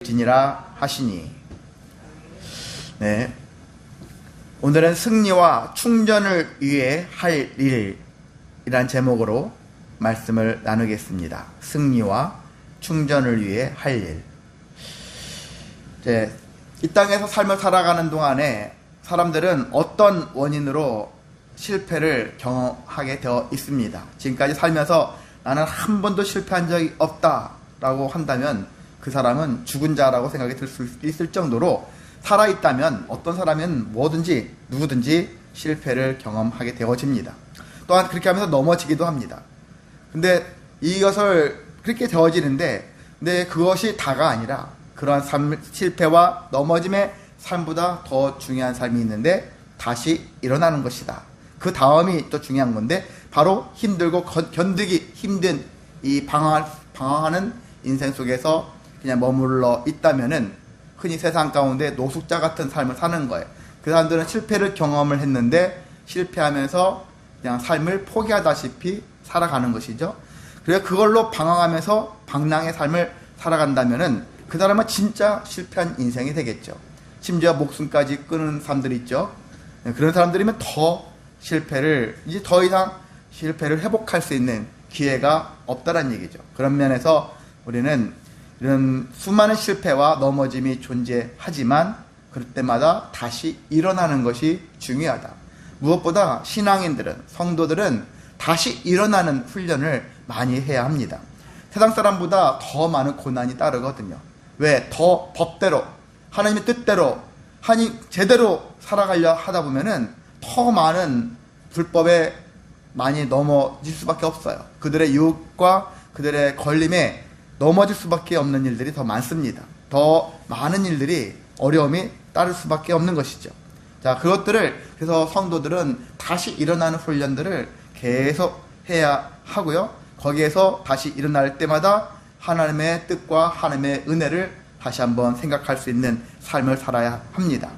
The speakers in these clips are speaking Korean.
될지니라 하시니. 네. 오늘은 승리와 충전을 위해 할 일이란 제목으로 말씀을 나누겠습니다. 승리와 충전을 위해 할 일. 이 땅에서 삶을 살아가는 동안에 사람들은 어떤 원인으로 실패를 경험하게 되어 있습니다. 지금까지 살면서 나는 한 번도 실패한 적이 없다라고 한다면 그 사람은 죽은 자라고 생각이 들 수 있을 정도로 살아있다면 어떤 사람은 뭐든지 누구든지 실패를 경험하게 되어집니다. 또한 그렇게 하면서 넘어지기도 합니다. 근데 이것을 그렇게 되어지는데 근데 그것이 다가 아니라 그러한 실패와 넘어짐의 삶보다 더 중요한 삶이 있는데 다시 일어나는 것이다. 그 다음이 또 중요한 건데 바로 힘들고 견디기 힘든 이 방황하는 인생 속에서 그냥 머물러 있다면은 흔히 세상 가운데 노숙자 같은 삶을 사는 거예요. 그 사람들은 실패를 경험을 했는데 실패하면서 그냥 삶을 포기하다시피 살아가는 것이죠. 그래서 그걸로 방황하면서 방랑의 삶을 살아간다면은 그 사람은 진짜 실패한 인생이 되겠죠. 심지어 목숨까지 끊는 사람들이 있죠. 그런 사람들이면 더 실패를 이제 더 이상 실패를 회복할 수 있는 기회가 없다는 얘기죠. 그런 면에서 우리는 이런 수많은 실패와 넘어짐이 존재하지만 그럴 때마다 다시 일어나는 것이 중요하다. 무엇보다 신앙인들은 성도들은 다시 일어나는 훈련을 많이 해야 합니다. 세상 사람보다 더 많은 고난이 따르거든요. 왜? 더 법대로 하나님의 뜻대로 제대로 살아가려 하다 보면은 더 많은 불법에 많이 넘어질 수밖에 없어요. 그들의 유혹과 그들의 걸림에 넘어질 수밖에 없는 일들이 더 많습니다. 더 많은 일들이 어려움이 따를 수밖에 없는 것이죠. 자, 그래서 성도들은 다시 일어나는 훈련들을 계속 해야 하고요. 거기에서 다시 일어날 때마다 하나님의 뜻과 하나님의 은혜를 다시 한번 생각할 수 있는 삶을 살아야 합니다.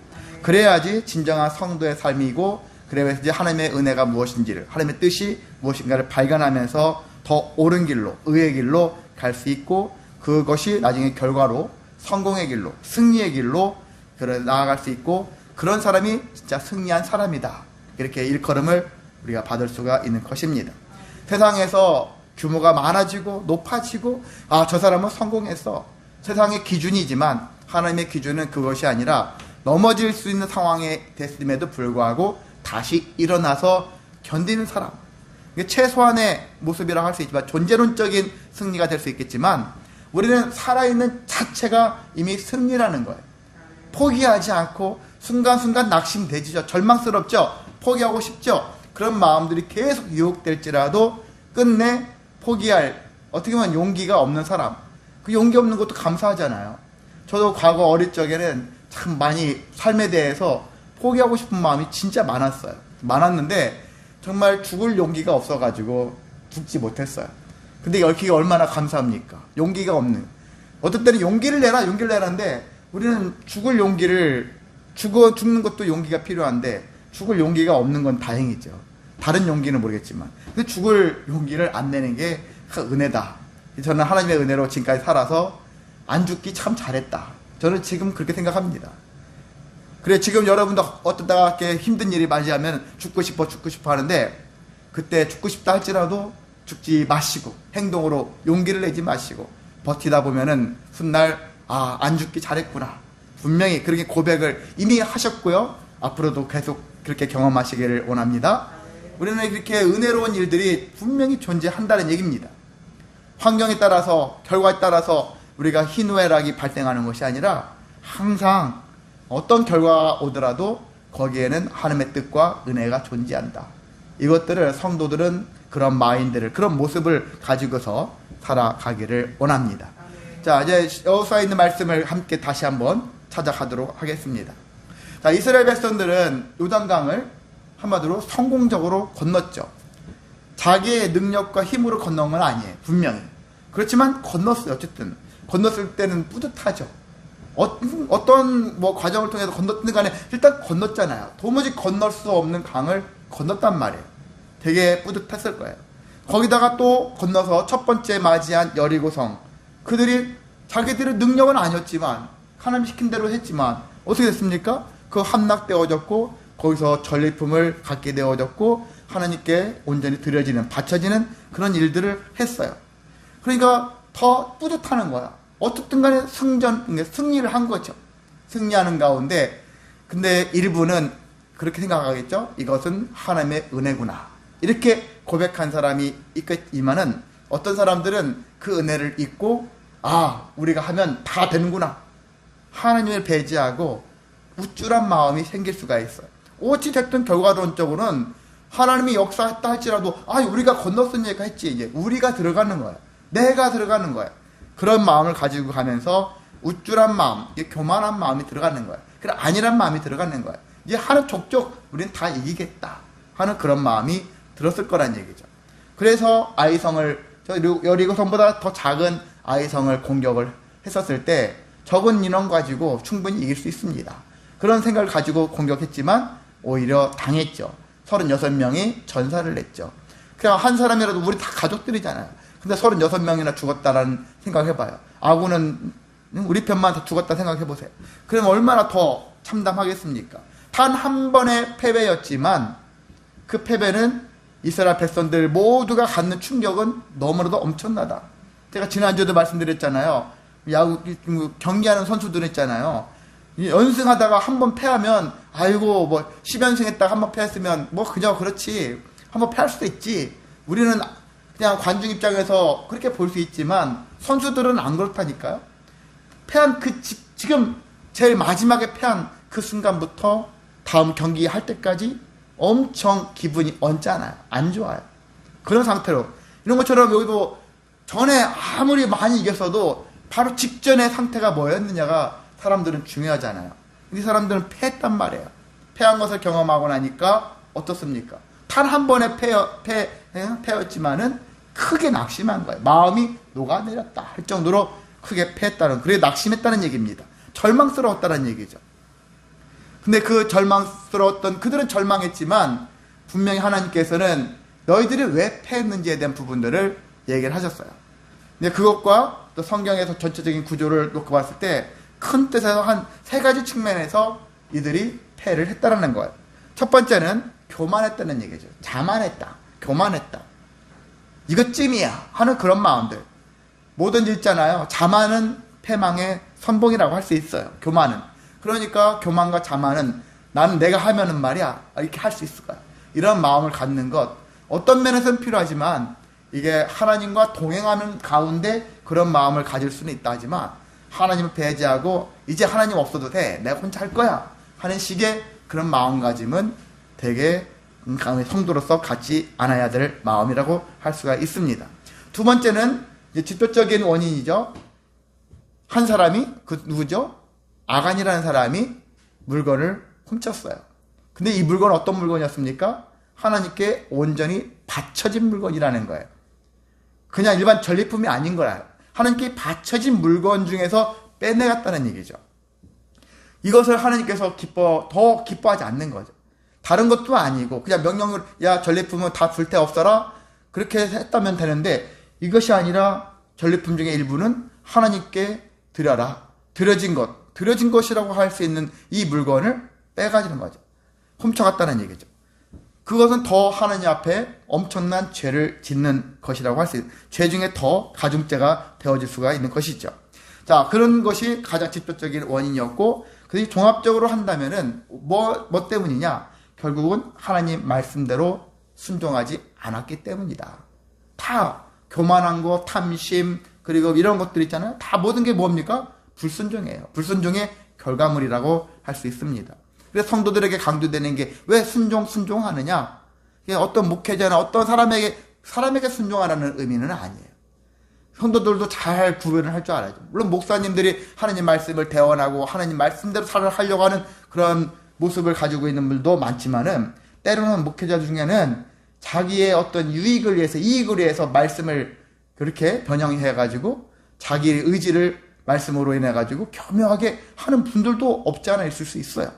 그래야지 진정한 성도의 삶이고, 그래야지 하나님의 은혜가 무엇인지를, 하나님의 뜻이 무엇인가를 발견하면서 더 옳은 길로, 의의 길로 갈 수 있고, 그것이 나중에 결과로 성공의 길로, 승리의 길로 나아갈 수 있고, 그런 사람이 진짜 승리한 사람이다. 이렇게 일컬음을 우리가 받을 수가 있는 것입니다. 세상에서 규모가 많아지고 높아지고, 저 사람은 성공했어. 세상의 기준이지만 하나님의 기준은 그것이 아니라 넘어질 수 있는 상황에 됐음에도 불구하고 다시 일어나서 견디는 사람. 최소한의 모습이라고 할 수 있지만 존재론적인 승리가 될 수 있겠지만 우리는 살아있는 자체가 이미 승리라는 거예요. 포기하지 않고 순간순간 낙심되지죠. 절망스럽죠. 포기하고 싶죠. 그런 마음들이 계속 유혹될지라도 끝내 포기할, 어떻게 보면 용기가 없는 사람, 그 용기 없는 것도 감사하잖아요. 저도 과거 어릴 적에는 참 많이 삶에 대해서 포기하고 싶은 마음이 진짜 많았는데 정말 죽을 용기가 없어가지고 죽지 못했어요. 근데 그게 얼마나 감사합니까? 용기가 없는. 어떤 때는 용기를 내라는데 우리는 죽는 것도 용기가 필요한데 죽을 용기가 없는 건 다행이죠. 다른 용기는 모르겠지만. 근데 죽을 용기를 안 내는 게 은혜다. 저는 하나님의 은혜로 지금까지 살아서 안 죽기 참 잘했다. 저는 지금 그렇게 생각합니다. 그래, 지금 여러분도 어떤 때가 이렇게 힘든 일이 맞이하면 죽고 싶어 하는데, 그때 죽고 싶다 할지라도 죽지 마시고, 행동으로 용기를 내지 마시고, 버티다 보면은 훗날, 안 죽기 잘했구나. 분명히 그렇게 고백을 이미 하셨고요. 앞으로도 계속 그렇게 경험하시기를 원합니다. 우리는 이렇게 은혜로운 일들이 분명히 존재한다는 얘기입니다. 환경에 따라서, 결과에 따라서 우리가 희노애락이 발생하는 것이 아니라 항상 어떤 결과가 오더라도 거기에는 하나님의 뜻과 은혜가 존재한다. 이것들을 성도들은 그런 마인드를, 그런 모습을 가지고서 살아가기를 원합니다. 자, 이제 여호수아에 있는 말씀을 함께 다시 한번 찾아가도록 하겠습니다. 자, 이스라엘 백성들은 요단강을 한마디로 성공적으로 건넜죠. 자기의 능력과 힘으로 건넌 건 아니에요. 분명히. 그렇지만 건넜어요. 어쨌든 건넜을 때는 뿌듯하죠. 어떤 과정을 통해서 건넜든 간에 일단 건넜잖아요. 도무지 건널 수 없는 강을 건넜단 말이에요. 되게 뿌듯했을 거예요. 거기다가 또 건너서 첫 번째 맞이한 여리고성, 그들이 자기들의 능력은 아니었지만 하나님 시킨 대로 했지만 어떻게 됐습니까? 그 함락되어졌고 거기서 전리품을 갖게 되어졌고 하나님께 온전히 드려지는 바쳐지는 그런 일들을 했어요. 그러니까 더 뿌듯하는 거야. 어떻든 간에 승리를 한 거죠. 승리하는 가운데 근데 일부는 그렇게 생각하겠죠. 이것은 하나님의 은혜구나. 이렇게 고백한 사람이 있겠지만은 어떤 사람들은 그 은혜를 잊고 우리가 하면 다 되는구나. 하나님을 배제하고 우쭐한 마음이 생길 수가 있어요. 어찌됐든 결과론적으로는 하나님이 역사했다 할지라도 우리가 건넜으니까 했지. 이제 우리가 들어가는 거야. 내가 들어가는 거야. 그런 마음을 가지고 가면서 우쭐한 마음, 교만한 마음이 들어가는 거야. 그래 아니란 마음이 들어가는 거야. 이제 하는 족족 우리는 다 이기겠다 하는 그런 마음이 들었을 거란 얘기죠. 그래서 아이성을 여리고성보다 더 작은 아이성을 공격을 했었을 때 적은 인원 가지고 충분히 이길 수 있습니다. 그런 생각을 가지고 공격했지만 오히려 당했죠. 36명이 전사를 냈죠. 그냥 한 사람이라도 우리 다 가족들이잖아요. 근데 36명이나 죽었다라는 생각해봐요. 아군은 우리 편만 다 죽었다 생각해보세요. 그럼 얼마나 더 참담하겠습니까? 단 한 번의 패배였지만 그 패배는 이스라엘 백성들 모두가 갖는 충격은 너무나도 엄청나다. 제가 지난주에도 말씀드렸잖아요. 야구 경기하는 선수들 있잖아요. 연승하다가 한 번 패하면 10연승 했다가 한 번 패했으면 그냥 그렇지. 한 번 패할 수도 있지. 우리는 그냥 관중 입장에서 그렇게 볼 수 있지만 선수들은 안 그렇다니까요. 패한 지금 제일 마지막에 패한 그 순간부터 다음 경기 할 때까지 엄청 기분이 언짢아요. 안 좋아요. 그런 상태로 이런 것처럼 여기도 전에 아무리 많이 이겼어도 바로 직전의 상태가 뭐였느냐가 사람들은 중요하잖아요. 이 사람들은 패했단 말이에요. 패한 것을 경험하고 나니까 어떻습니까? 단 한 번의 패였지만은 크게 낙심한 거예요. 마음이 녹아내렸다 할 정도로 크게 패했다는, 그래 낙심했다는 얘기입니다. 절망스러웠다는 얘기죠. 근데 그 그들은 절망했지만 분명히 하나님께서는 너희들이 왜 패했는지에 대한 부분들을 얘기를 하셨어요. 근데 그것과 또 성경에서 전체적인 구조를 놓고 봤을 때 큰 뜻에서 한 세 가지 측면에서 이들이 패를 했다라는 거예요. 첫 번째는 교만했다는 얘기죠. 자만했다, 교만했다. 이것쯤이야 하는 그런 마음들. 뭐든지 있잖아요. 자만은 패망의 선봉이라고 할 수 있어요. 교만은. 그러니까 교만과 자만은 나는 내가 하면은 말이야 이렇게 할 수 있을 거야. 이런 마음을 갖는 것 어떤 면에서는 필요하지만 이게 하나님과 동행하는 가운데 그런 마음을 가질 수는 있다 하지만 하나님을 배제하고 이제 하나님 없어도 돼. 내가 혼자 할 거야 하는 식의 그런 마음가짐은 되게 성도로서 갖지 않아야 될 마음이라고 할 수가 있습니다. 두 번째는 이제 직접적인 원인이죠. 한 사람이 누구죠? 아간이라는 사람이 물건을 훔쳤어요. 근데 이 물건은 어떤 물건이었습니까? 하나님께 온전히 바쳐진 물건이라는 거예요. 그냥 일반 전리품이 아닌 거라요. 하나님께 바쳐진 물건 중에서 빼내갔다는 얘기죠. 이것을 하나님께서 더 기뻐하지 않는 거죠. 다른 것도 아니고 그냥 명령으로 야 전리품은 다 불태 없어라 그렇게 했다면 되는데 이것이 아니라 전리품 중에 일부는 하나님께 드려라. 드려진 것이라고 할 수 있는 이 물건을 빼가지는 거죠. 훔쳐갔다는 얘기죠. 그것은 더 하나님 앞에 엄청난 죄를 짓는 것이라고 할 수 있는, 죄 중에 더 가중죄가 되어질 수가 있는 것이죠. 자, 그런 것이 가장 직접적인 원인이었고, 그래서 종합적으로 한다면은 뭐 때문이냐? 결국은 하나님 말씀대로 순종하지 않았기 때문이다. 다 교만한 거, 탐심, 그리고 이런 것들 있잖아요. 다 모든 게 뭡니까? 불순종이에요. 불순종의 결과물이라고 할 수 있습니다. 그래서 성도들에게 강조되는 게 왜 순종하느냐? 어떤 목회자나 어떤 사람에게 순종하라는 의미는 아니에요. 성도들도 잘 구별을 할 줄 알아야죠. 물론 목사님들이 하나님 말씀을 대언하고 하나님 말씀대로 살아가려고 하는 그런 모습을 가지고 있는 분들도 많지만은 때로는 목회자 중에는 자기의 어떤 이익을 위해서 말씀을 그렇게 변형해가지고 자기 의지를 말씀으로 인해가지고 교묘하게 하는 분들도 없지 않아 있을 수 있어요.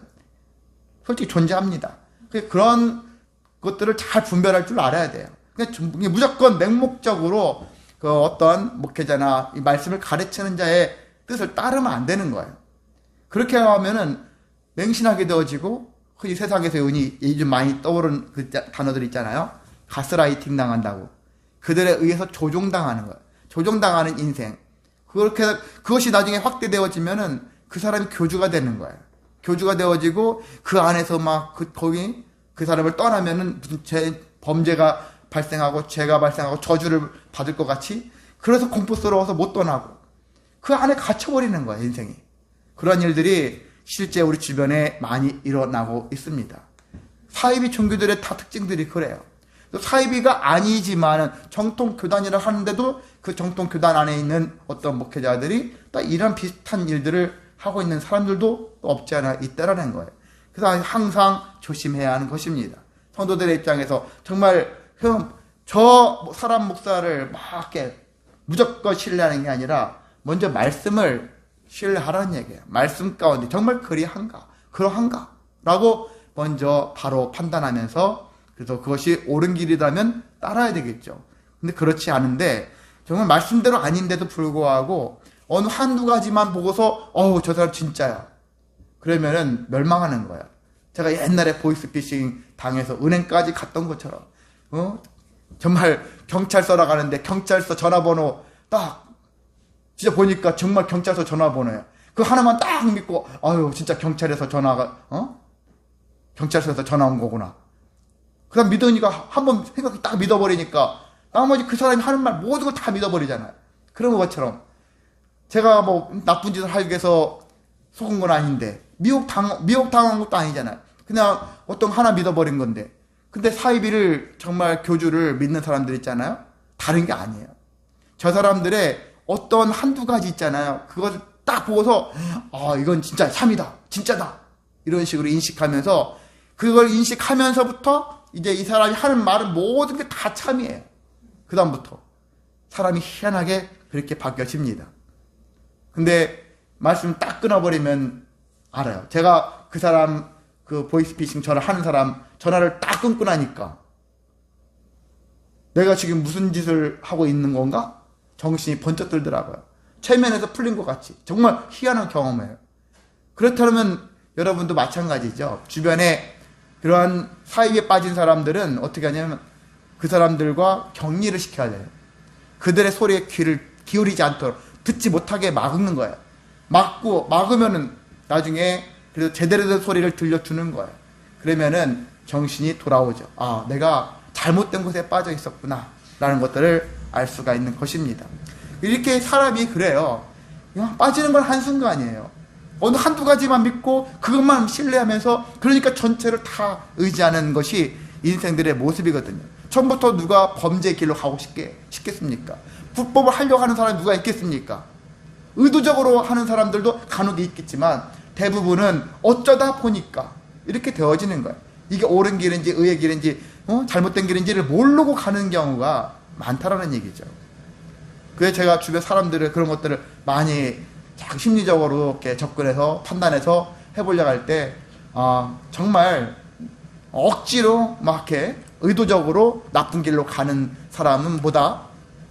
솔직히 존재합니다. 그런 것들을 잘 분별할 줄 알아야 돼요. 무조건 맹목적으로 그 어떤 목회자나 이 말씀을 가르치는 자의 뜻을 따르면 안 되는 거예요. 그렇게 하면은 맹신하게 되어지고, 흔히 세상에서 요즘 많이 떠오른 그 단어들 있잖아요. 가스라이팅 당한다고. 그들에 의해서 조종당하는 거예요. 조종당하는 인생. 그것이 나중에 확대되어지면은 그 사람이 교주가 되는 거예요. 교주가 되어지고 그 안에서 막 그 사람을 떠나면은 무슨 범죄가 발생하고 죄가 발생하고 저주를 받을 것 같이, 그래서 공포스러워서 못 떠나고 그 안에 갇혀버리는 거예요, 인생이. 그런 일들이 실제 우리 주변에 많이 일어나고 있습니다. 사이비 종교들의 다 특징들이 그래요. 사이비가 아니지만은 정통 교단이라 하는데도 그 정통 교단 안에 있는 어떤 목회자들이 또 이런 비슷한 일들을 하고 있는 사람들도 없지 않아 있다라는 거예요. 그래서 항상 조심해야 하는 것입니다. 성도들의 입장에서 정말 저 사람 목사를 막 이렇게 무조건 신뢰하는 게 아니라 먼저 말씀을 신뢰하라는 얘기예요. 말씀 가운데 정말 그러한가 라고 먼저 바로 판단하면서, 그래서 그것이 옳은 길이라면 따라야 되겠죠. 근데 그렇지 않은데 정말 말씀대로 아닌데도 불구하고 어느 한두 가지만 보고서 저 사람 진짜야, 그러면은 멸망하는 거야. 제가 옛날에 보이스피싱 당해서 은행까지 갔던 것처럼 정말 경찰서라 가는데 경찰서 전화번호 딱 진짜 보니까 정말 경찰서 전화번호야. 그 하나만 딱 믿고 진짜 경찰서에서 전화 온 거구나. 그 다음 믿으니까 한번 생각이 딱 믿어버리니까 나머지 그 사람이 하는 말 모든 걸 다 믿어버리잖아요. 그런 것처럼 제가 뭐 나쁜 짓을 하기 위해서 속은 건 아닌데 미혹당한 것도 아니잖아요. 그냥 어떤 하나 믿어버린 건데. 근데 사이비를 정말 교주를 믿는 사람들 있잖아요. 다른 게 아니에요. 저 사람들의 어떤 한두 가지 있잖아요. 그것을 딱 보고서 이건 진짜 참이다, 진짜다, 이런 식으로 인식하면서, 그걸 인식하면서부터 이제 이 사람이 하는 말은 모든 게 다 참이에요. 그 다음부터 사람이 희한하게 그렇게 바뀌어집니다. 근데 말씀 딱 끊어버리면 알아요. 제가 그 사람 그 보이스피싱 전화 하는 사람 전화를 딱 끊고 나니까 내가 지금 무슨 짓을 하고 있는 건가? 정신이 번쩍 들더라고요. 최면에서 풀린 것 같이. 정말 희한한 경험이에요. 그렇다면 여러분도 마찬가지죠. 주변에 그러한 사이에 빠진 사람들은 어떻게 하냐면 그 사람들과 격리를 시켜야 돼요. 그들의 소리에 귀를 기울이지 않도록, 듣지 못하게 막는 거예요. 막으면은 나중에 그래도 제대로 된 소리를 들려주는 거예요. 그러면은 정신이 돌아오죠. 내가 잘못된 곳에 빠져 있었구나 라는 것들을 알 수가 있는 것입니다. 이렇게 사람이 그래요. 그냥 빠지는 건 한순간이에요. 어느 한두 가지만 믿고 그것만 신뢰하면서, 그러니까 전체를 다 의지하는 것이 인생들의 모습이거든요. 처음부터 누가 범죄의 길로 가고 싶겠습니까? 불법을 하려고 하는 사람이 누가 있겠습니까? 의도적으로 하는 사람들도 간혹 있겠지만 대부분은 어쩌다 보니까 이렇게 되어지는 거예요. 이게 옳은 길인지 의의 길인지 잘못된 길인지를 모르고 가는 경우가 많다라는 얘기죠. 그래서 제가 주변 사람들을 그런 것들을 많이 심리적으로 이렇게 접근해서 판단해서 해보려고 할 때 정말 억지로 막 이렇게 의도적으로 나쁜 길로 가는 사람은 보다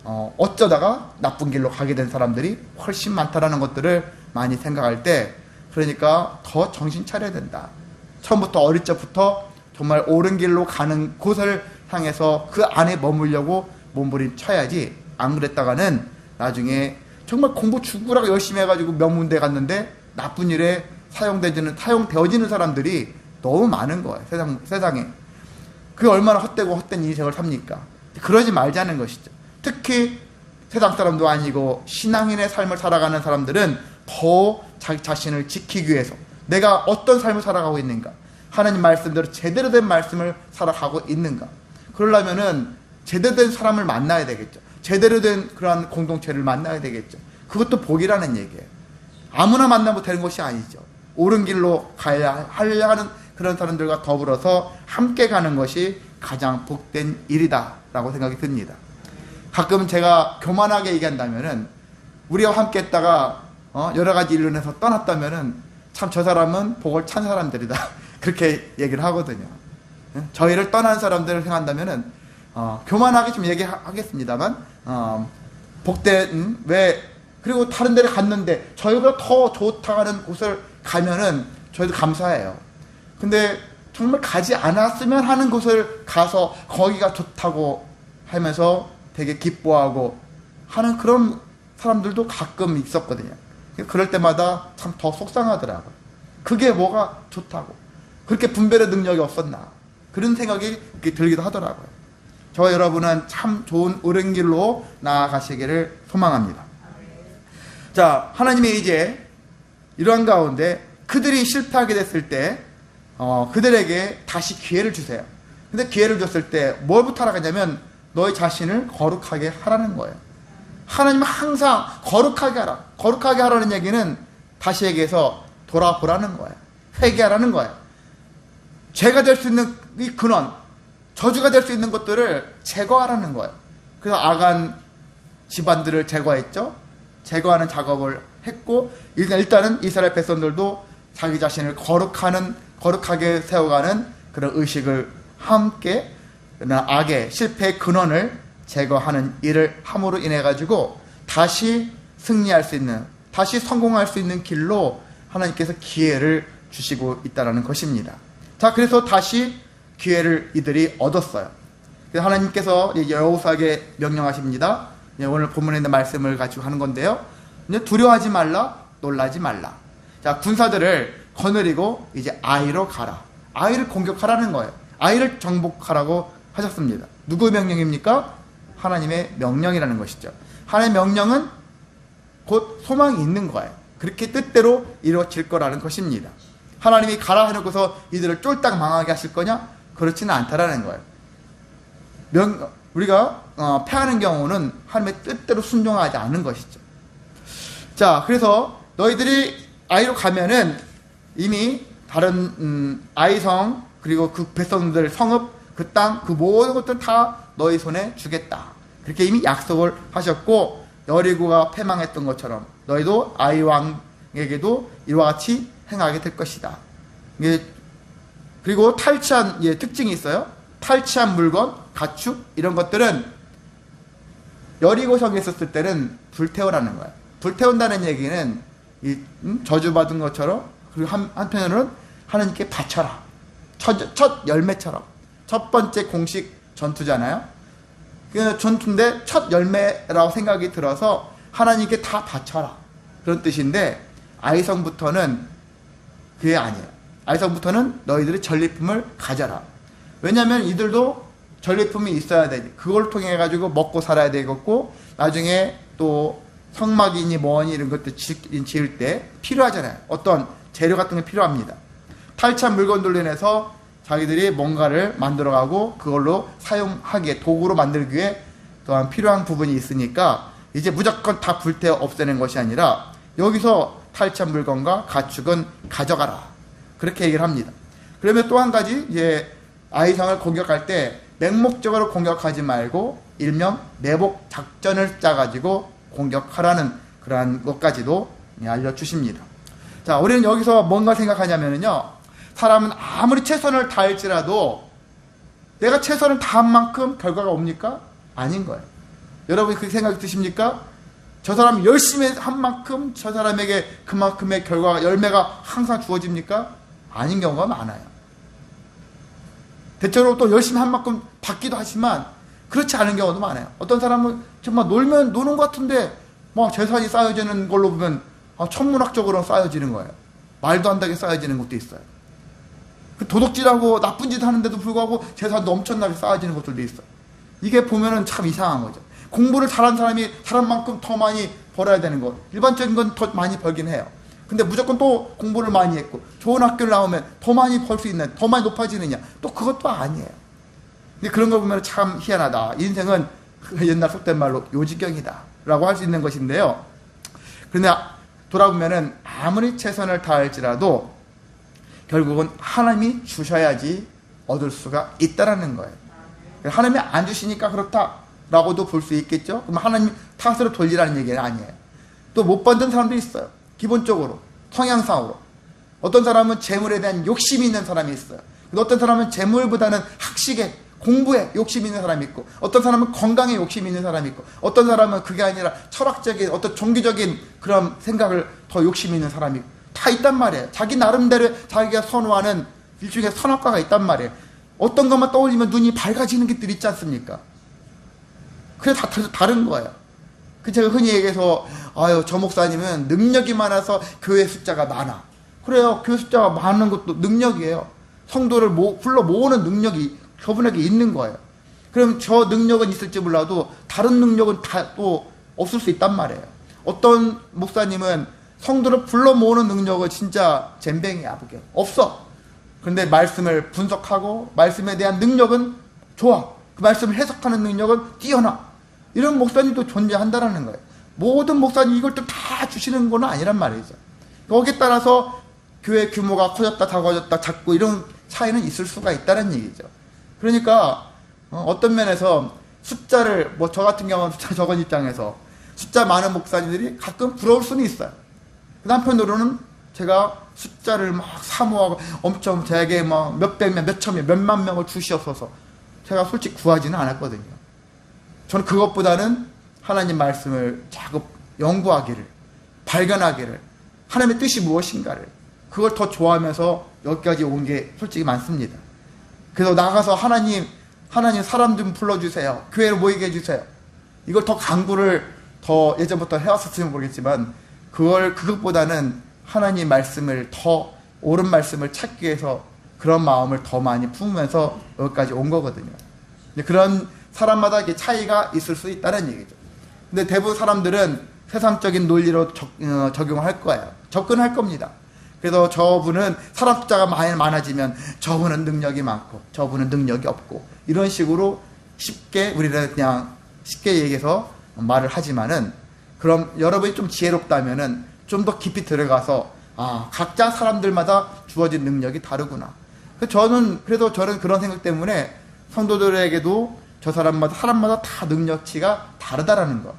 어쩌다가 나쁜 길로 가게 된 사람들이 훨씬 많다라는 것들을 많이 생각할 때, 그러니까 더 정신 차려야 된다. 처음부터 어릴 적부터 정말 옳은 길로 가는 곳을 향해서 그 안에 머물려고 몸부림쳐야지, 안 그랬다가는 나중에 정말 공부 죽으라고 열심히 해가지고 명문대 갔는데 나쁜 일에 사용되어지는 사람들이 너무 많은 거예요. 세상에. 그게 얼마나 헛되고 헛된 인생을 삽니까? 그러지 말자는 것이죠. 특히 세상 사람도 아니고 신앙인의 삶을 살아가는 사람들은 더 자기 자신을 지키기 위해서 내가 어떤 삶을 살아가고 있는가, 하나님 말씀대로 제대로 된 말씀을 살아가고 있는가, 그러려면은 제대로 된 사람을 만나야 되겠죠. 제대로 된 그러한 공동체를 만나야 되겠죠. 그것도 복이라는 얘기예요. 아무나 만나면 되는 것이 아니죠. 옳은 길로 가야 하려 하는 그런 사람들과 더불어서 함께 가는 것이 가장 복된 일이다 라고 생각이 듭니다. 가끔 제가 교만하게 얘기한다면은, 우리와 함께 했다가 여러 가지 일로 인해서 떠났다면은 참 저 사람은 복을 찬 사람들이다 그렇게 얘기를 하거든요. 저희를 떠난 사람들을 생각한다면은 교만하게 좀 얘기하겠습니다만, 복된, 왜 그리고 다른 데를 갔는데 저희보다 더 좋다고 하는 곳을 가면은 저희도 감사해요. 근데 정말 가지 않았으면 하는 곳을 가서 거기가 좋다고 하면서 되게 기뻐하고 하는 그런 사람들도 가끔 있었거든요. 그럴 때마다 참 더 속상하더라고요. 그게 뭐가 좋다고, 그렇게 분별의 능력이 없었나, 그런 생각이 들기도 하더라고요. 저와 여러분은 참 좋은 옳은 길로 나아가시기를 소망합니다. 자, 하나님이 이제 이러한 가운데 그들이 실패하게 됐을 때 그들에게 다시 기회를 주세요. 근데 기회를 줬을 때 뭘부터 하라냐면 너희 자신을 거룩하게 하라는 거예요. 하나님은 항상 거룩하게 하라. 거룩하게 하라는 얘기는 다시 얘기해서 돌아보라는 거예요. 회개하라는 거예요. 죄가 될 수 있는 이 근원, 저주가 될 수 있는 것들을 제거하라는 거예요. 그래서 아간 집안들을 제거했죠. 제거하는 작업을 했고, 일단은 이스라엘 백성들도 자기 자신을 거룩하게 세워가는 그런 의식을 함께 악의 실패의 근원을 제거하는 일을 함으로 인해 가지고 다시 승리할 수 있는, 다시 성공할 수 있는 길로 하나님께서 기회를 주시고 있다는 것입니다. 자, 그래서 다시 기회를 이들이 얻었어요. 그래서 하나님께서 여호수아에게 명령하십니다. 오늘 본문에 있는 말씀을 가지고 하는 건데요. 두려워하지 말라, 놀라지 말라. 자, 군사들을 거느리고 이제 아이로 가라. 아이를 공격하라는 거예요. 아이를 정복하라고 하셨습니다. 누구의 명령입니까? 하나님의 명령이라는 것이죠. 하나님의 명령은 곧 소망이 있는 거예요. 그렇게 뜻대로 이루어질 거라는 것입니다. 하나님이 가라 해놓고서 이들을 쫄딱 망하게 하실 거냐? 그렇지는 않다라는 거예요. 우리가 패하는 경우는 하나님의 뜻대로 순종하지 않는 것이죠. 자, 그래서 너희들이 아이로 가면은 이미 다른 아이성, 그리고 그 백성들 성읍, 그 땅, 그 모든 것들 다 너희 손에 주겠다. 그렇게 이미 약속을 하셨고, 여리고가 패망했던 것처럼 너희도 아이 왕에게도 이와 같이 행하게 될 것이다. 그리고 탈취한 특징이 있어요. 탈취한 물건, 가축 이런 것들은 여리고성에 있었을 때는 불태우라는 거예요. 불태운다는 얘기는 저주받은 것처럼, 그리고 한편으로는 하나님께 바쳐라. 첫 열매처럼. 첫 번째 공식 전투잖아요. 그 전투인데 첫 열매라고 생각이 들어서 하나님께 다 바쳐라. 그런 뜻인데, 아이성부터는 그게 아니에요. 아이성부터는 너희들이 전리품을 가져라. 왜냐하면 이들도 전리품이 있어야 돼. 그걸 통해 가지고 먹고 살아야 되겠고, 나중에 또 성막이니 뭐니 이런 것들 지을 때 필요하잖아요. 어떤 재료 같은 게 필요합니다. 탈취한 물건들로 인해서 자기들이 뭔가를 만들어가고 그걸로 사용하기에, 도구로 만들기 위해 또한 필요한 부분이 있으니까 이제 무조건 다 불태워 없애는 것이 아니라 여기서 탈취한 물건과 가축은 가져가라. 그렇게 얘기를 합니다. 그러면 또 한 가지, 이제 아이성을 공격할 때 맹목적으로 공격하지 말고 일명 내복 작전을 짜가지고 공격하라는 그러한 것까지도 알려주십니다. 자, 우리는 여기서 뭔가 생각하냐면요, 사람은 아무리 최선을 다할지라도 내가 최선을 다한 만큼 결과가 옵니까? 아닌 거예요. 여러분이 그렇게 생각이 드십니까? 저 사람이 열심히 한 만큼 저 사람에게 그만큼의 결과가, 열매가 항상 주어집니까? 아닌 경우가 많아요. 대체로 또 열심히 한 만큼 받기도 하지만 그렇지 않은 경우도 많아요. 어떤 사람은 정말 놀면 노는 것 같은데 재산이 쌓여지는 걸로 보면 천문학적으로 쌓여지는 거예요. 말도 안 되게 쌓여지는 것도 있어요. 도둑질하고 나쁜 짓 하는데도 불구하고 재산도 엄청나게 쌓여지는 것들도 있어요. 이게 보면은 참 이상한 거죠. 공부를 잘한 사람이 잘한 만큼 더 많이 벌어야 되는 것. 일반적인 건 더 많이 벌긴 해요. 근데 무조건 또 공부를 많이 했고 좋은 학교를 나오면 더 많이 벌 수 있는, 더 많이 높아지느냐? 또 그것도 아니에요. 근데 그런 걸 보면 참 희한하다. 인생은 옛날 속된 말로 요지경이다 라고 할 수 있는 것인데요. 그런데 돌아보면은 아무리 최선을 다할지라도 결국은 하나님이 주셔야지 얻을 수가 있다라는 거예요. 하나님이 안 주시니까 그렇다라고도 볼 수 있겠죠. 그럼 하나님 탓으로 돌리라는 얘기는 아니에요. 또 못 받는 사람도 있어요. 기본적으로 성향상으로 어떤 사람은 재물에 대한 욕심이 있는 사람이 있어요. 어떤 사람은 재물보다는 학식에 공부에 욕심 있는 사람이 있고, 어떤 사람은 건강에 욕심 있는 사람이 있고, 어떤 사람은 그게 아니라 철학적인 어떤 종교적인 그런 생각을 더 욕심 있는 사람이 다 있단 말이에요. 자기 나름대로 자기가 선호하는 일종의 선악과가 있단 말이에요. 어떤 것만 떠올리면 눈이 밝아지는 것들 있지 않습니까? 그게 다 다른 거예요. 그 제가 흔히 얘기해서 아유 저 목사님은 능력이 많아서 교회 숫자가 많아. 그래요. 교회 숫자가 많은 것도 능력이에요. 성도를 불러 모으는 능력이 저분에게 있는 거예요. 그럼 저 능력은 있을지 몰라도 다른 능력은 다 또 없을 수 있단 말이에요. 어떤 목사님은 성도를 불러 모으는 능력은 진짜 젬병이야. 그게 없어. 그런데 말씀을 분석하고 말씀에 대한 능력은 좋아. 그 말씀을 해석하는 능력은 뛰어나. 이런 목사님도 존재한다라는 거예요. 모든 목사님 이걸 또 다 주시는 건 아니란 말이죠. 거기에 따라서 교회 규모가 커졌다 작아졌다 작고 이런 차이는 있을 수가 있다는 얘기죠. 그러니까 어떤 면에서 숫자를 저 같은 경우는 숫자 적은 입장에서 숫자 많은 목사님들이 가끔 부러울 수는 있어요. 그 한편으로는 제가 숫자를 막 사모하고 엄청 제게 막 몇백 명, 몇천 명, 몇만 명을 주시옵소서 제가 솔직히 구하지는 않았거든요. 저는 그것보다는 하나님 말씀을 자꾸 연구하기를, 발견하기를, 하나님의 뜻이 무엇인가를 그걸 더 좋아하면서 여기까지 온 게 솔직히 많습니다. 그래서 나가서 하나님 사람 좀 불러주세요. 교회를 모이게 해주세요. 이걸 더 강구를 더 예전부터 해왔었으면 모르겠지만 그것보다는 하나님 말씀을 더 옳은 말씀을 찾기 위해서 그런 마음을 더 많이 품으면서 여기까지 온 거거든요. 그런 사람마다 이렇게 차이가 있을 수 있다는 얘기죠. 근데 대부분 사람들은 세상적인 논리로 적용할 거예요. 접근할 겁니다. 그래서 저분은 사람 숫자가 많아지면 저분은 능력이 많고 저분은 능력이 없고 이런 식으로 우리는 그냥 쉽게 얘기해서 말을 하지만은 그럼 여러분이 좀 지혜롭다면은 좀 더 깊이 들어가서 각자 사람들마다 주어진 능력이 다르구나. 저는 그런 생각 때문에 성도들에게도 저 사람마다 다 능력치가 다르다라는 거.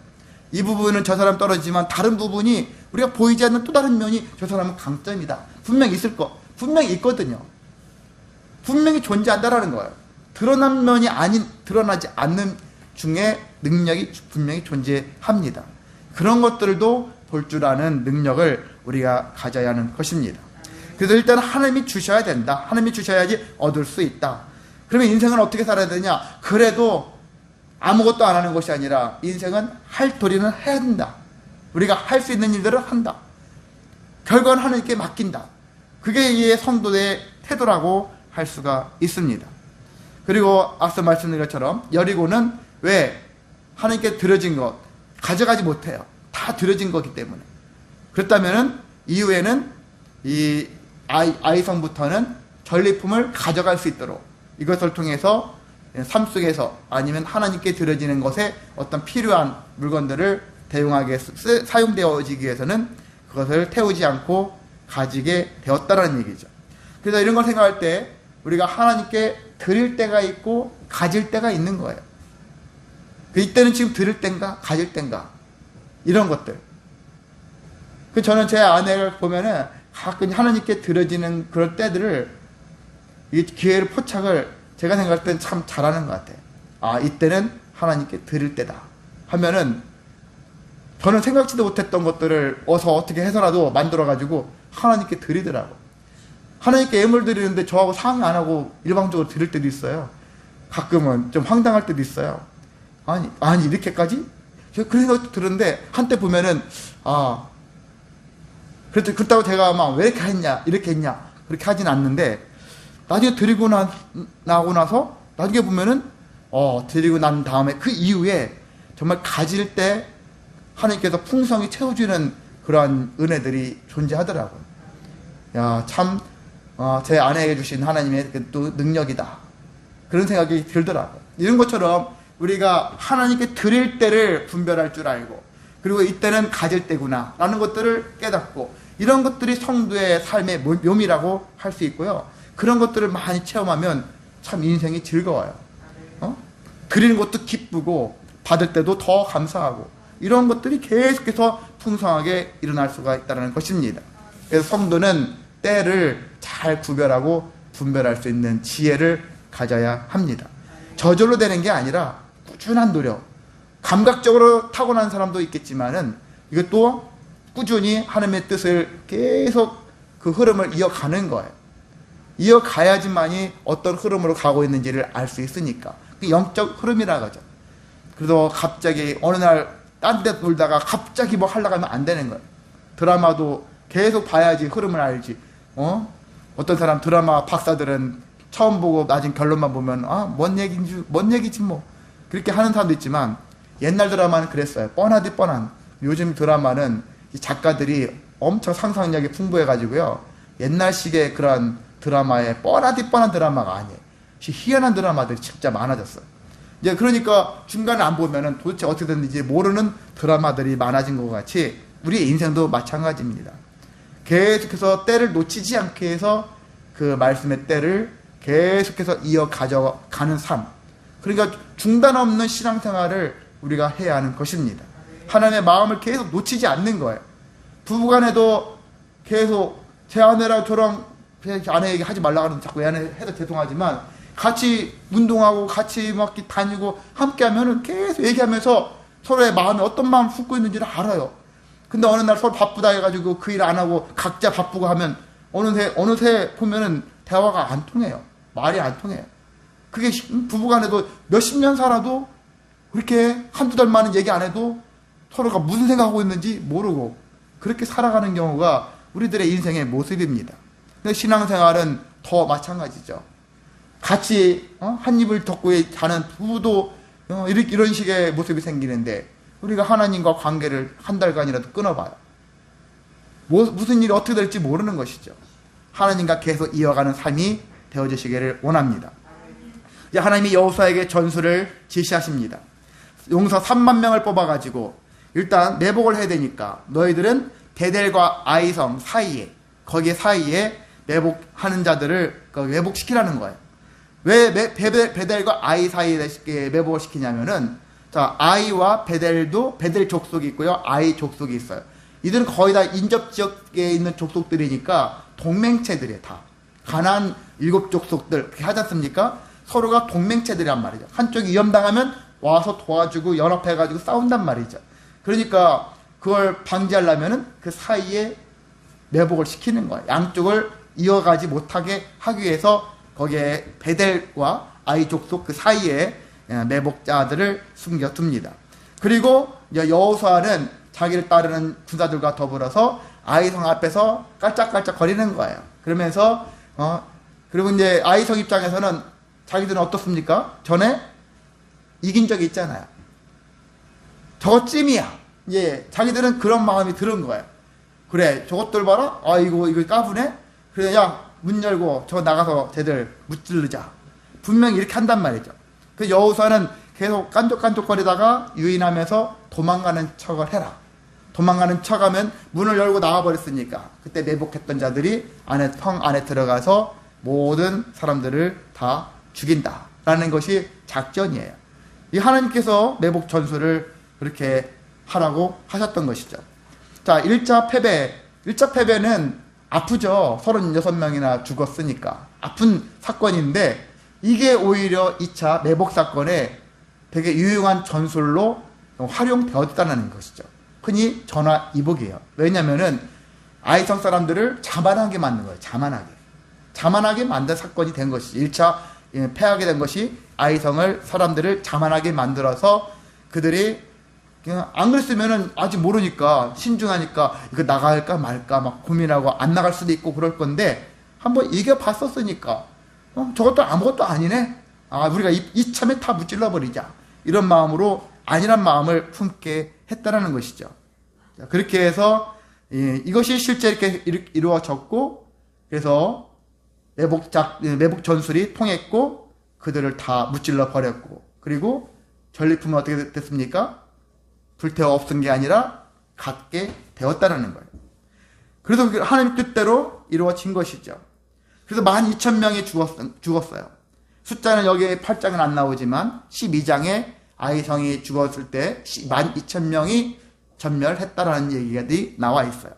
이 부분은 저 사람 떨어지지만 다른 부분이 우리가 보이지 않는 또 다른 면이 저 사람은 강점이다. 분명히 있을 거. 분명히 있거든요. 분명히 존재한다라는 거예요. 드러나지 않는 중에 능력이 분명히 존재합니다. 그런 것들도 볼 줄 아는 능력을 우리가 가져야 하는 것입니다. 그래서 일단 하나님이 주셔야 된다. 하나님이 주셔야지 얻을 수 있다. 그러면 인생은 어떻게 살아야 되냐? 그래도 아무것도 안 하는 것이 아니라 인생은 할 도리는 해야 된다. 우리가 할 수 있는 일들을 한다. 결과는 하나님께 맡긴다. 그게 이 성도의 태도라고 할 수가 있습니다. 그리고 앞서 말씀드린 것처럼 여리고는 왜 하나님께 드려진 것 가져가지 못해요. 다 드려진 거기 때문에. 그렇다면은 이후에는 이 아이성부터는 전리품을 가져갈 수 있도록 이것을 통해서 삶 속에서 아니면 하나님께 드려지는 것에 어떤 필요한 물건들을 대용하게 사용되어지기 위해서는 그것을 태우지 않고 가지게 되었다라는 얘기죠. 그래서 이런 걸 생각할 때 우리가 하나님께 드릴 때가 있고 가질 때가 있는 거예요. 이때는 지금 드릴 때인가 가질 때인가 이런 것들. 저는 제 아내를 보면은 가끔 하나님께 드려지는 그런 때들을 이 기회를 포착을 제가 생각할 땐 참 잘하는 것 같아요. 이때는 하나님께 드릴 때다 하면은 저는 생각지도 못했던 것들을 어떻게 해서라도 만들어가지고 하나님께 드리더라고. 하나님께 예물 드리는데 저하고 상의 안 하고 일방적으로 드릴 때도 있어요. 가끔은 좀 황당할 때도 있어요. 아니 이렇게까지? 제가 그런 생각도 들었는데 한때 보면은 그렇다고 제가 막 왜 이렇게 했냐 그렇게 하진 않는데 나중에 드리고 나고 나서 나중에 보면은 드리고 난 다음에 그 이후에 정말 가질 때 하나님께서 풍성히 채워주는 그러한 은혜들이 존재하더라고요. 참 제 아내에게 주신 하나님의 또 능력이다. 그런 생각이 들더라고요. 이런 것처럼 우리가 하나님께 드릴 때를 분별할 줄 알고 그리고 이때는 가질 때구나 라는 것들을 깨닫고 이런 것들이 성도의 삶의 묘미라고 할 수 있고요. 그런 것들을 많이 체험하면 참 인생이 즐거워요. 드리는 것도 기쁘고 받을 때도 더 감사하고 이런 것들이 계속해서 풍성하게 일어날 수가 있다는 것입니다. 그래서 성도는 때를 잘 구별하고 분별할 수 있는 지혜를 가져야 합니다. 저절로 되는 게 아니라 꾸준한 노력, 감각적으로 타고난 사람도 있겠지만은 이것도 꾸준히 하나님의 뜻을 계속 그 흐름을 이어가는 거예요. 이어가야지만이 어떤 흐름으로 가고 있는지를 알 수 있으니까. 그 영적 흐름이라고 하죠. 그래서 갑자기 어느 날 딴 데 놀다가 갑자기 뭐 하려고 하면 안 되는 거예요. 드라마도 계속 봐야지 흐름을 알지. 어떤 사람 드라마 박사들은 처음 보고 나중 결론만 보면 뭔 얘기지 뭐. 그렇게 하는 사람도 있지만 옛날 드라마는 그랬어요. 뻔하디 뻔한. 요즘 드라마는 작가들이 엄청 상상력이 풍부해가지고요. 옛날식의 그런 드라마에 뻔하디 뻔한 드라마가 아니에요. 희한한 드라마들이 진짜 많아졌어요. 이제 그러니까 중간에 안 보면은 도대체 어떻게 됐는지 모르는 드라마들이 많아진 것 같이 우리의 인생도 마찬가지입니다. 계속해서 때를 놓치지 않게 해서 그 말씀의 때를 계속해서 이어가져가는 삶. 그러니까 중단 없는 신앙생활을 우리가 해야 하는 것입니다. 하나님의 마음을 계속 놓치지 않는 거예요. 부부간에도 계속 제 아내랑 저랑 아내 얘기 하지 말라고 하는데 자꾸 아내 해도 죄송하지만 같이 운동하고 같이 막 다니고 함께 하면은 계속 얘기하면서 서로의 마음에 어떤 마음 품고 있는지를 알아요. 근데 어느 날 서로 바쁘다 해가지고 그 일 안 하고 각자 바쁘고 하면 어느새 보면은 대화가 안 통해요. 말이 안 통해요. 그게 부부간에도 몇십 년 살아도 그렇게 한두 달 만은 얘기 안 해도 서로가 무슨 생각하고 있는지 모르고 그렇게 살아가는 경우가 우리들의 인생의 모습입니다. 근데 신앙생활은 더 마찬가지죠. 같이 한 입을 덮고 자는 부부도 이런 식의 모습이 생기는데 우리가 하나님과 관계를 한 달간이라도 끊어봐요. 무슨 일이 어떻게 될지 모르는 것이죠. 하나님과 계속 이어가는 삶이 되어주시기를 원합니다. 이제 하나님이 여호수아에게 전술을 지시하십니다. 용사 3만 명을 뽑아가지고 일단 매복을 해야 되니까 너희들은 베델과 아이성 사이에 거기 사이에 매복하는 자들을 매복시키라는 거예요. 왜 베델과 아이 사이에 매복을 시키냐면은 자, 아이와 베델도 베델 족속이 있고요. 아이 족속이 있어요. 이들은 거의 다 인접 지역에 있는 족속들이니까 동맹체들이에요. 다. 가나안 7족속들 그렇게 하지 않습니까? 서로가 동맹체들이란 말이죠. 한쪽이 위험당하면 와서 도와주고 연합해가지고 싸운단 말이죠. 그러니까 그걸 방지하려면은 그 사이에 매복을 시키는 거예요. 양쪽을 이어가지 못하게 하기 위해서 거기에 베델과 아이 족속 그 사이에 매복자들을 숨겨둡니다. 그리고 여호수아는 자기를 따르는 군사들과 더불어서 아이성 앞에서 깔짝깔짝 거리는 거예요. 그러면서 그리고 이제 아이성 입장에서는 자기들은 어떻습니까? 전에 이긴 적이 있잖아요. 저거 찜이야. 예, 자기들은 그런 마음이 들은 거예요. 그래, 저것들 봐라. 이거 까부네. 그래, 야, 문 열고 저 나가서 쟤들 무찌르자. 분명히 이렇게 한단 말이죠. 그 여호수아는 계속 깐족깐족거리다가 유인하면서 도망가는 척을 해라. 도망가는 척하면 문을 열고 나와버렸으니까 그때 매복했던 자들이 성 안에 들어가서 모든 사람들을 다 죽인다라는 것이 작전이에요. 이 하나님께서 매복 전술을 그렇게 하라고 하셨던 것이죠. 자, 1차 패배는 아프죠. 36명이나 죽었으니까. 아픈 사건인데 이게 오히려 2차 매복 사건에 되게 유용한 전술로 활용되었다는 것이죠. 흔히 전화이복이에요. 왜냐면은 아이성 사람들을 자만하게 만든 거예요. 자만하게 만든 사건이 된 것이죠. 1차 패하게 된 것이 아이성을 사람들을 자만하게 만들어서 그들이 그냥 안 그랬으면은 아직 모르니까 신중하니까 이거 나갈까 말까 막 고민하고 안 나갈 수도 있고 그럴 건데 한번 이겨봤었으니까 저것도 아무것도 아니네. 우리가 이참에 다 무찔러 버리자. 이런 마음으로 안일한 마음을 품게 했다라는 것이죠. 자, 그렇게 해서 이것이 실제 이렇게 이루어졌고 그래서 매복 전술이 통했고 그들을 다 무찔러 버렸고 그리고 전리품은 어떻게 됐습니까? 불태워 없은 게 아니라 갖게 되었다는 거예요. 그래서 하나님 뜻대로 이루어진 것이죠. 그래서 12,000명이 죽었어요. 숫자는 여기 8장은 안 나오지만 12장에 아이성이 죽었을 때 12,000명이 전멸했다라는 얘기가 나와 있어요.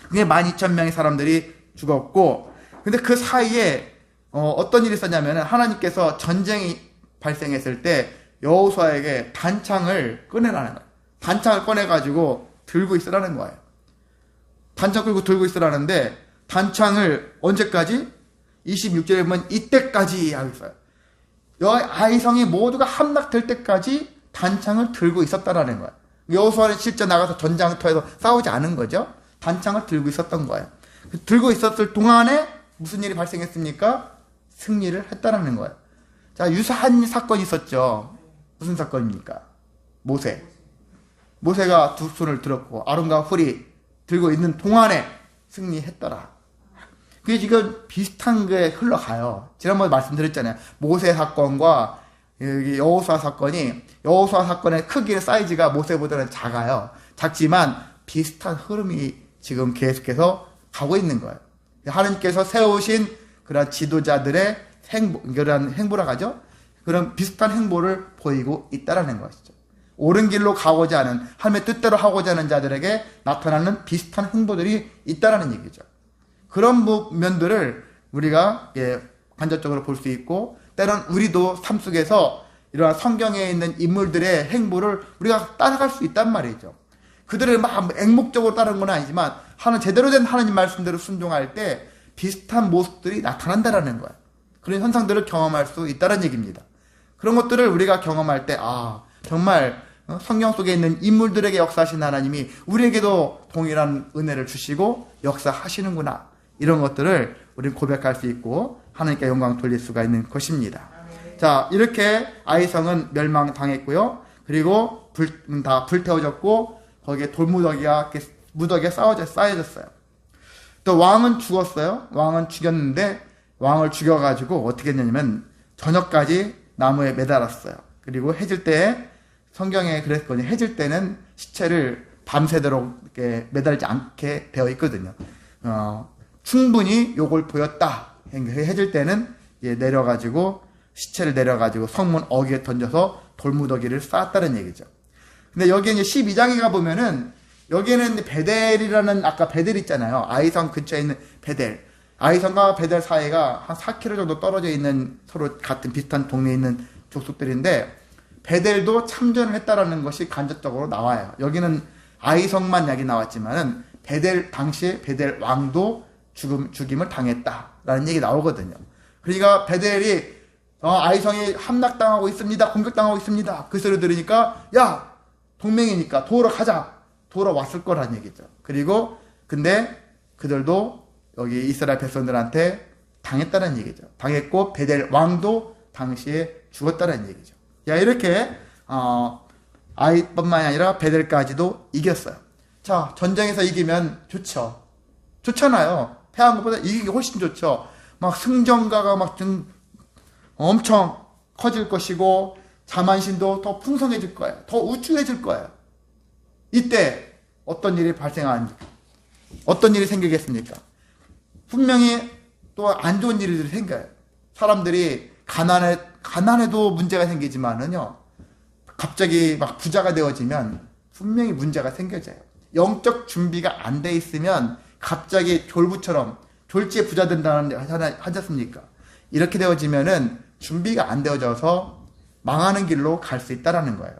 그게 12,000명의 사람들이 죽었고 근데 그 사이에 어떤 일이 있었냐면 하나님께서 전쟁이 발생했을 때 여호수아에게 단창을 꺼내라는 거예요. 단창을 꺼내가지고 들고 있으라는 거예요. 단창 끌고 들고 있으라는데 단창을 언제까지? 26절에 보면 이때까지 하고 있어요. 아이성이 모두가 함락될 때까지 단창을 들고 있었다라는 거예요. 여호수아는 실제 나가서 전장터에서 싸우지 않은 거죠. 단창을 들고 있었던 거예요. 들고 있었을 동안에 무슨 일이 발생했습니까? 승리를 했다라는 거예요. 자, 유사한 사건이 있었죠. 무슨 사건입니까? 모세가 두 손을 들었고 아론과 훌이 들고 있는 동안에 승리했더라. 그게 지금 비슷한 게 흘러가요. 지난번에 말씀드렸잖아요. 모세 사건과 여호수아 사건이, 여호수아 사건의 크기의 사이즈가 모세보다는 작아요. 작지만 비슷한 흐름이 지금 계속해서 가고 있는 거예요. 하나님께서 세우신 그런 지도자들의 그런 행보라고 하죠. 그런 비슷한 행보를 보이고 있다라는 것이죠. 옳은 길로 가고자 하는, 하나님의 뜻대로 하고자 하는 자들에게 나타나는 비슷한 행보들이 있다라는 얘기죠. 그런 면들을 우리가 간접적으로 볼 수 있고, 때론 우리도 삶 속에서 이러한 성경에 있는 인물들의 행보를 우리가 따라갈 수 있단 말이죠. 그들을 막 맹목적으로 따르는 건 아니지만 제대로 된 하나님 말씀대로 순종할 때 비슷한 모습들이 나타난다라는 거예요. 그런 현상들을 경험할 수 있다는 얘기입니다. 그런 것들을 우리가 경험할 때 정말 성경 속에 있는 인물들에게 역사하신 하나님이 우리에게도 동일한 은혜를 주시고 역사하시는구나, 이런 것들을 우리는 고백할 수 있고 하나님께 영광 돌릴 수가 있는 것입니다. 자, 이렇게 아이성은 멸망당했고요. 그리고 다 불태워졌고 거기에 돌무더기가 무더기에 쌓여졌어요. 또 왕은 죽었어요. 왕은 죽였는데 왕을 죽여가지고 어떻게 했냐면 저녁까지 나무에 매달았어요. 그리고 해질 때, 성경에 그랬거든요. 해질 때는 시체를 밤새도록 이렇게 매달지 않게 되어 있거든요. 충분히 요걸 보였다. 해질 때는 내려가지고 시체를 내려가지고 성문 어귀에 던져서 돌무더기를 쌓았다는 얘기죠. 근데 여기에 이제 12장에 가보면은 여기에는 베델이라는, 아까 베델 있잖아요. 아이성 근처에 있는 베델. 아이성과 베델 사이가 한 4km 정도 떨어져 있는 서로 같은 비슷한 동네에 있는 족속들인데 베델도 참전을 했다라는 것이 간접적으로 나와요. 여기는 아이성만 이야기 나왔지만은 당시에 베델 왕도 죽임을 당했다라는 얘기 나오거든요. 그러니까 베델이 아이성이 함락당하고 있습니다. 공격당하고 있습니다. 그 소리 들으니까 야, 동맹이니까 도우러 가자. 도우러 왔을 거란 얘기죠. 그리고 근데 그들도 여기 이스라엘 백성들한테 당했다는 얘기죠. 당했고 베델 왕도 당시에 죽었다는 얘기죠. 야, 이렇게 아이뿐만이 아니라 베델까지도 이겼어요. 자, 전쟁에서 이기면 좋죠. 좋잖아요. 패한 것보다 이기기 훨씬 좋죠. 막 승전가가 막 엄청 커질 것이고 자만심도 더 풍성해질 거예요. 더 우쭐해질 거예요. 이때 어떤 일이 어떤 일이 생기겠습니까? 분명히 또 안 좋은 일들이 생겨요. 사람들이 가난해도 문제가 생기지만은요, 갑자기 막 부자가 되어지면 분명히 문제가 생겨져요. 영적 준비가 안 돼 있으면 갑자기 졸부처럼 졸지에 부자 된다는 하지 않습니까? 이렇게 되어지면은 준비가 안 되어져서 망하는 길로 갈 수 있다라는 거예요.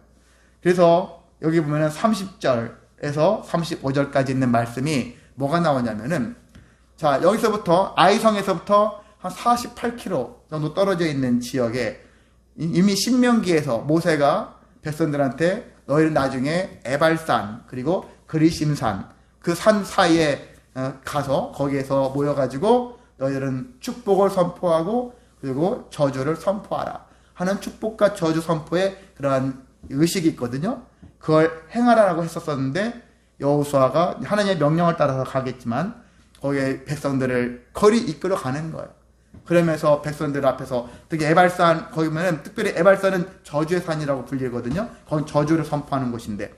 그래서 여기 보면은 30절에서 35절까지 있는 말씀이 뭐가 나오냐면은, 자, 여기서부터 아이성에서부터 한 48km 정도 떨어져 있는 지역에 이미 신명기에서 모세가 백성들한테 너희는 나중에 에발산 그리고 그리심산 그 산 사이에 가서 거기에서 모여가지고 너희들은 축복을 선포하고 그리고 저주를 선포하라 하는 축복과 저주 선포의 그러한 의식이 있거든요. 그걸 행하라라고 했었었는데 여호수아가 하나님의 명령을 따라서 가겠지만 거기에 백성들을 거리 이끌어 가는 거예요. 그러면서 백성들 앞에서 특히 에발산, 거기 보면 특별히 에발산은 저주의 산이라고 불리거든요. 거긴 저주를 선포하는 곳인데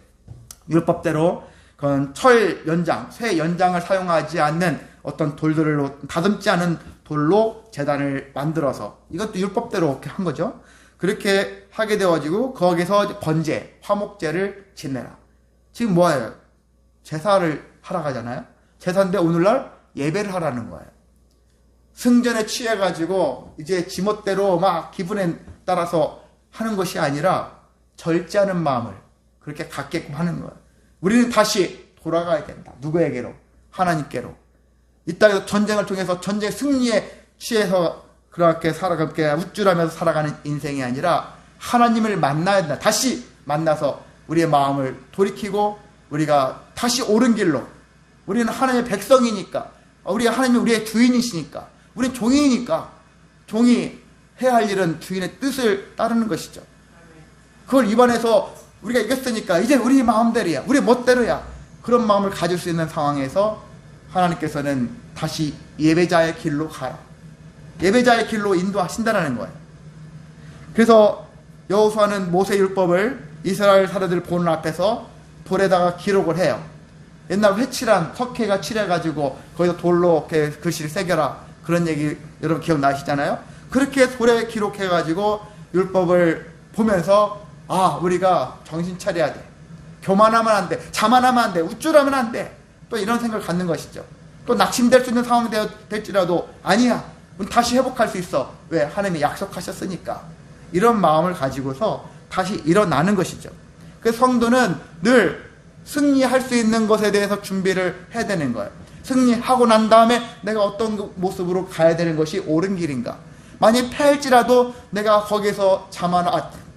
율법대로 그건 철 연장, 쇠 연장을 사용하지 않는 어떤 돌들로, 다듬지 않은 돌로 제단을 만들어서 이것도 율법대로 이렇게 한 거죠. 그렇게 하게 되어지고 거기서 번제, 화목제를 지내라. 지금 뭐예요? 제사를 하러 가잖아요. 제사인데 오늘날 예배를 하라는 거예요. 승전에 취해가지고 이제 지멋대로 막 기분에 따라서 하는 것이 아니라 절제하는 마음을 그렇게 갖게끔 하는 거예요. 우리는 다시 돌아가야 된다. 누구에게로? 하나님께로. 이 땅에서 전쟁을 통해서 전쟁 승리에 취해서 그렇게 우쭐하면서 살아가는 인생이 아니라 하나님을 만나야 된다. 다시 만나서 우리의 마음을 돌이키고 우리가 다시 옳은 길로, 우리는 하나님의 백성이니까, 하나님이 우리의 주인이시니까, 우리는 종이니까 종이 해야 할 일은 주인의 뜻을 따르는 것이죠. 그걸 입안에서 우리가 이겼으니까 이제 우리 마음대로야, 우리 멋대로야, 그런 마음을 가질 수 있는 상황에서 하나님께서는 다시 예배자의 길로 가라, 예배자의 길로 인도하신다는 거예요. 그래서 여호수아는 모세 율법을 이스라엘 사람들 보는 앞에서 돌에다가 기록을 해요. 옛날 회칠한 석회가 칠해가지고 거기서 돌로 이렇게 글씨를 새겨라, 그런 얘기 여러분 기억나시잖아요. 그렇게 돌에 기록해가지고 율법을 보면서 우리가 정신 차려야 돼, 교만하면 안 돼, 자만하면 안 돼, 우쭐하면 안 돼, 또 이런 생각을 갖는 것이죠. 또 낙심될 수 있는 상황이 될지라도 아니야, 우리 다시 회복할 수 있어. 왜? 하나님이 약속하셨으니까. 이런 마음을 가지고서 다시 일어나는 것이죠. 그래서 성도는 늘 승리할 수 있는 것에 대해서 준비를 해야 되는 거예요. 승리하고 난 다음에 내가 어떤 모습으로 가야 되는 것이 옳은 길인가. 만약 패할지라도 내가 거기서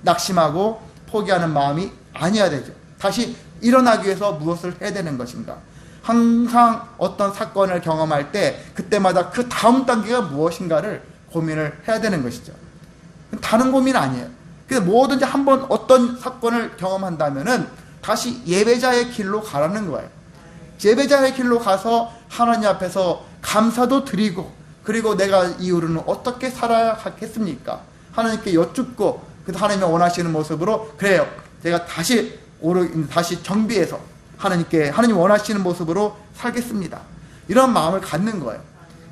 낙심하고 포기하는 마음이 아니어야 되죠. 다시 일어나기 위해서 무엇을 해야 되는 것인가. 항상 어떤 사건을 경험할 때 그때마다 그 다음 단계가 무엇인가를 고민을 해야 되는 것이죠. 다른 고민 아니에요. 그래서 뭐든지 한번 어떤 사건을 경험한다면은 다시 예배자의 길로 가라는 거예요. 예배자의 길로 가서 하나님 앞에서 감사도 드리고, 그리고 내가 이후로는 어떻게 살아가겠습니까? 하나님께 여쭙고, 그래서 하나님이 원하시는 모습으로, 그래요, 제가 다시 정비해서 하나님 원하시는 모습으로 살겠습니다, 이런 마음을 갖는 거예요.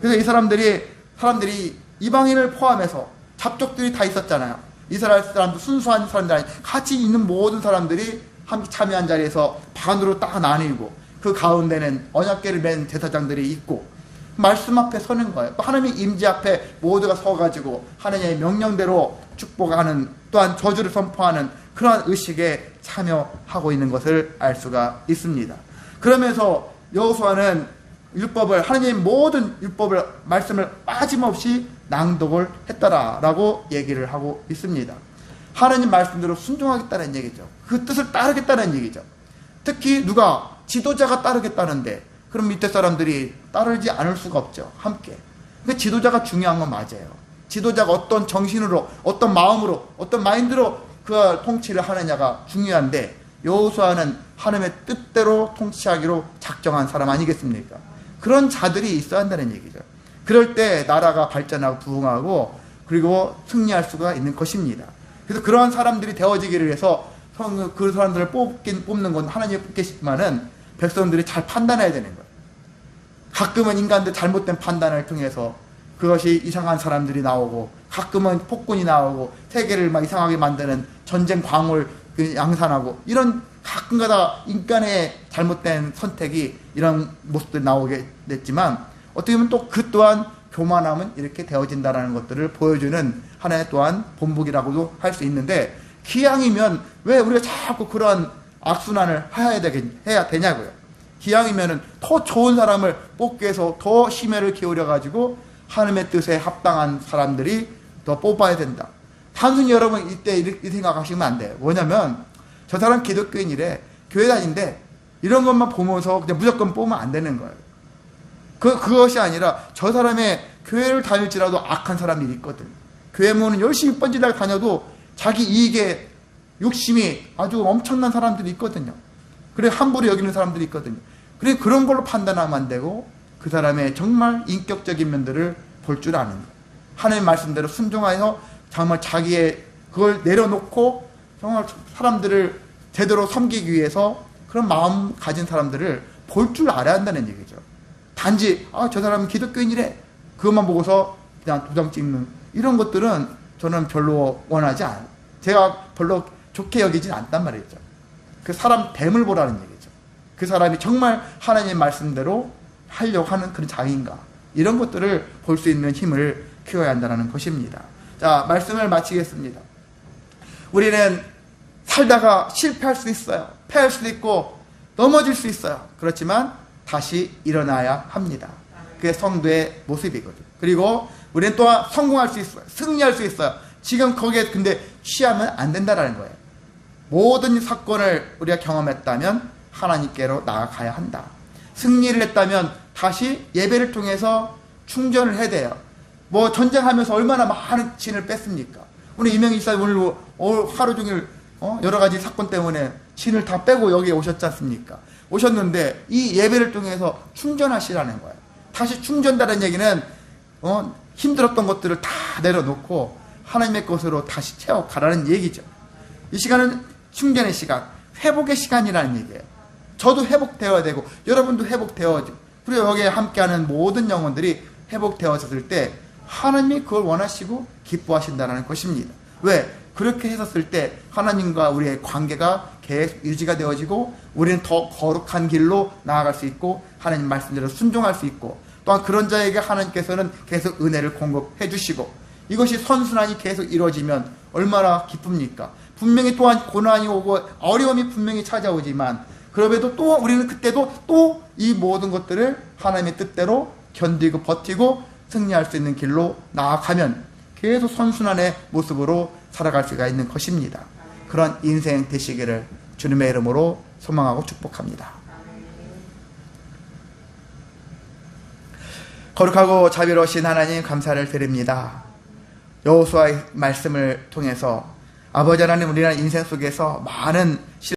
그래서 이 사람들이 이방인을 포함해서 잡족들이 다 있었잖아요. 이스라엘 사람도 순수한 사람들 아니, 같이 있는 모든 사람들이 함께 참여한 자리에서 반으로 딱 나뉘고, 그 가운데는 언약궤를 맨 제사장들이 있고 말씀 앞에 서는 거예요. 또 하나님의 임재 앞에 모두가 서가지고 하나님의 명령대로 축복하는, 또한 저주를 선포하는 그러한 의식에 참여하고 있는 것을 알 수가 있습니다. 그러면서 여호수아는 하나님의 모든 말씀을 빠짐없이 낭독을 했더라라고 얘기를 하고 있습니다. 하나님 말씀대로 순종하겠다는 얘기죠. 그 뜻을 따르겠다는 얘기죠. 특히 지도자가 따르겠다는데, 그럼 밑에 사람들이 따르지 않을 수가 없죠. 함께. 근데 지도자가 중요한 건 맞아요. 지도자가 어떤 정신으로, 어떤 마음으로, 어떤 마인드로 그 통치를 하느냐가 중요한데, 여호수아는 하나님의 뜻대로 통치하기로 작정한 사람 아니겠습니까? 그런 자들이 있어야 한다는 얘기죠. 그럴 때 나라가 발전하고 부흥하고 그리고 승리할 수가 있는 것입니다. 그래서 그러한 사람들이 되어지기를 위해서 그 사람들을 뽑는 건 하나님이 뽑겠지만은 백성들이 잘 판단해야 되는 거예요. 가끔은 인간들 잘못된 판단을 통해서 그것이 이상한 사람들이 나오고, 가끔은 폭군이 나오고 세계를 막 이상하게 만드는 전쟁 광을 양산하고, 이런 가끔가다 인간의 잘못된 선택이 이런 모습들이 나오게 됐지만, 어떻게 보면 또 그 또한 교만함은 이렇게 되어진다는 것들을 보여주는 하나의 또한 본보기라고도 할 수 있는데, 기왕이면 왜 우리가 자꾸 그런 악순환을 해야 되냐고요. 기왕이면은 더 좋은 사람을 뽑기 위해서 더 심혈을 기울여가지고 하나님의 뜻에 합당한 사람들이 더 뽑아야 된다. 단순히 여러분 이때 이렇게 생각하시면 안 돼요. 뭐냐면 저 사람 기독교인이래, 교회 다닌데, 이런 것만 보면서 그냥 무조건 뽑으면 안 되는 거예요. 그것이 아니라 저 사람의 교회를 다닐지라도 악한 사람들이 있거든. 교회 문은 열심히 뻔질나게 다녀도 자기 이익에 욕심이 아주 엄청난 사람들이 있거든요. 그래 함부로 여기는 사람들이 있거든요. 그래 그런 걸로 판단하면 안 되고, 그 사람의 정말 인격적인 면들을 볼 줄 아는 거예요. 하나님의 말씀대로 순종하여 정말 자기의 그걸 내려놓고 정말 사람들을 제대로 섬기기 위해서 그런 마음 가진 사람들을 볼 줄 알아야 한다는 얘기죠. 단지 저 사람은 기독교인이래, 그것만 보고서 그냥 도장 찍는 이런 것들은 저는 별로 원하지 않아요. 제가 별로 좋게 여기진 않단 말이죠. 그 사람 됨을 보라는 얘기죠. 그 사람이 정말 하나님의 말씀대로 하려고 하는 그런 자인가, 이런 것들을 볼 수 있는 힘을 키워야 한다는 것입니다. 자, 말씀을 마치겠습니다. 우리는 살다가 실패할 수 있어요. 패할 수도 있고 넘어질 수 있어요. 그렇지만 다시 일어나야 합니다. 그게 성도의 모습이거든요. 그리고 우리는 또한 성공할 수 있어요. 승리할 수 있어요. 지금 거기에 근데 취하면 안 된다라는 거예요. 모든 사건을 우리가 경험했다면 하나님께로 나아가야 한다. 승리를 했다면 다시 예배를 통해서 충전을 해야 돼요. 뭐 전쟁하면서 얼마나 많은 진을 뺐습니까? 오늘 이명희 지사 오늘 하루 종일 여러 가지 사건 때문에 진을 다 빼고 여기에 오셨지 않습니까? 오셨는데 이 예배를 통해서 충전하시라는 거예요. 다시 충전다는 얘기는 힘들었던 것들을 다 내려놓고 하나님의 것으로 다시 채워가라는 얘기죠. 이 시간은 충전의 시간, 회복의 시간이라는 얘기예요. 저도 회복되어야 되고 여러분도 회복되어야죠. 그리고 여기에 함께하는 모든 영혼들이 회복되어졌을 때 하나님이 그걸 원하시고 기뻐하신다는 것입니다. 왜? 그렇게 했었을 때 하나님과 우리의 관계가 계속 유지가 되어지고 우리는 더 거룩한 길로 나아갈 수 있고 하나님 말씀대로 순종할 수 있고 또한 그런 자에게 하나님께서는 계속 은혜를 공급해 주시고 이것이 선순환이 계속 이루어지면 얼마나 기쁩니까? 분명히 또한 고난이 오고 어려움이 분명히 찾아오지만 그럼에도 또 우리는 그때도 또 이 모든 것들을 하나님의 뜻대로 견디고 버티고 승리할 수 있는 길로 나아가면 계속 선순환의 모습으로 살아갈 수가 있는 것입니다. 그런 인생 되시기를 주님의 이름으로 소망하고 축복합니다. 거룩하고 자비로우신 하나님 감사를 드립니다. 여호수아의 말씀을 통해서 아버지 하나님 우리는 인생 속에서 많은